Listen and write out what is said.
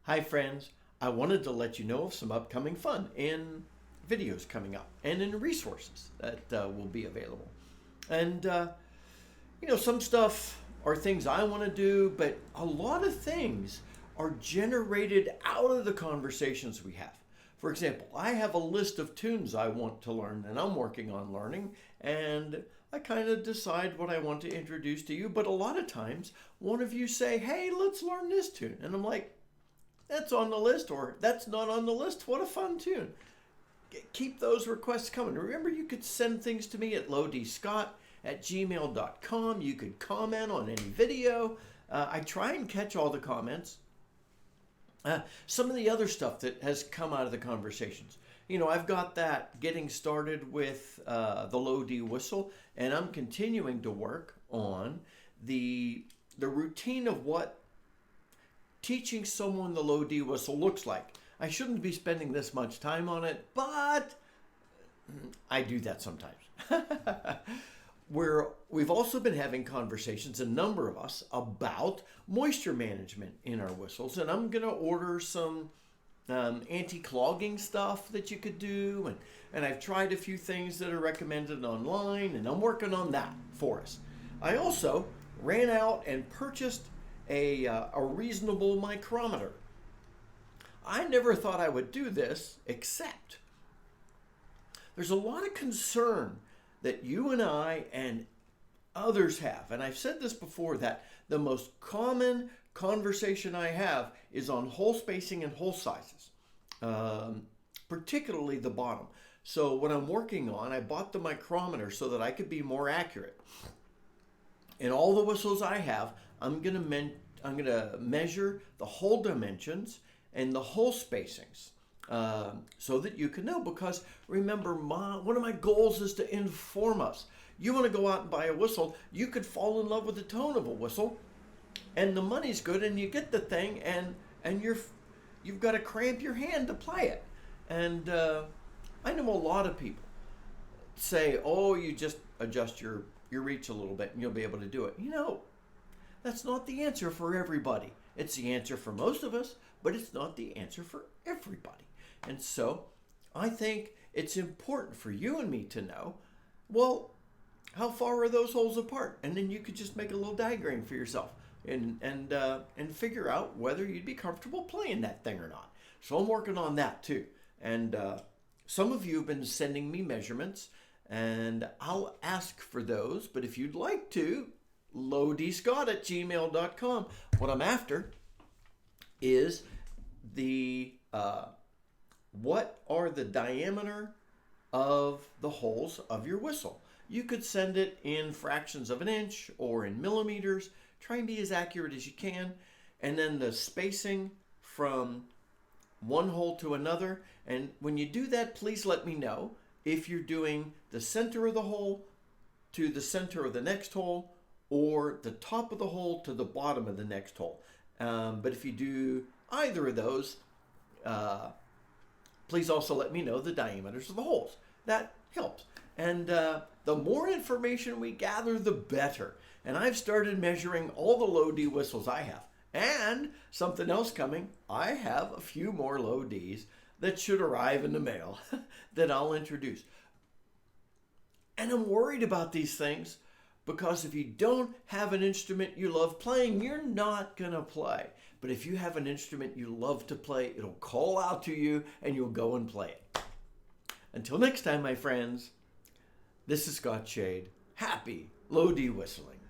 Hi friends, I wanted to let you know of some upcoming fun in videos coming up and in resources that will be available. And some stuff are things I want to do, but a lot of things are generated out of the conversations we have. For example, I have a list of tunes I want to learn and I'm working on learning, and I kind of decide what I want to introduce to you, but a lot of times one of you say, "Hey, let's learn this tune." And I'm like, "That's on the list," or "That's not on the list. What a fun tune." Keep those requests coming. Remember, you could send things to me at lowdscott@gmail.com. You could comment on any video. I try and catch all the comments. Some of the other stuff that has come out of the conversations. I've got that getting started with the low D whistle, and I'm continuing to work on the routine of what teaching someone the low D whistle looks like. I shouldn't be spending this much time on it, but I do that sometimes. We've also been having conversations, a number of us, about moisture management in our whistles, and I'm going to order some anti-clogging stuff that you could do, and I've tried a few things that are recommended online, and I'm working on that for us. I also ran out and purchased a reasonable micrometer. I never thought I would do this, except there's a lot of concern that you and I and others have. And I've said this before, that the most common conversation I have is on hole spacing and hole sizes, particularly the bottom. So what I'm working on, I bought the micrometer so that I could be more accurate. In all the whistles I have, I'm going to measure the hole dimensions and the hole spacings so that you can know. Because remember, one of my goals is to inform us. You want to go out and buy a whistle, you could fall in love with the tone of a whistle, and the money's good, and you get the thing, and you've got to cramp your hand to play it. And I know a lot of people say, "Oh, you just adjust your reach a little bit and you'll be able to do it." That's not the answer for everybody. It's the answer for most of us, but it's not the answer for everybody. And so I think it's important for you and me to know, well, how far are those holes apart? And then you could just make a little diagram for yourself and figure out whether you'd be comfortable playing that thing or not. So I'm working on that too. And some of you have been sending me measurements, and I'll ask for those. But if you'd like to, lowdscott@gmail.com. What I'm after is what are the diameter of the holes of your whistle. You could send it in fractions of an inch or in millimeters. Try and be as accurate as you can. And then the spacing from one hole to another. And when you do that, please let me know if you're doing the center of the hole to the center of the next hole, or the top of the hole to the bottom of the next hole. But if you do either of those, please also let me know the diameters of the holes. That helps. And the more information we gather, the better. And I've started measuring all the low D whistles I have. And something else coming, I have a few more low Ds that should arrive in the mail that I'll introduce. And I'm worried about these things, because if you don't have an instrument you love playing, you're not going to play. But if you have an instrument you love to play, it'll call out to you and you'll go and play it. Until next time, my friends, this is Scott Shade. Happy low D whistling.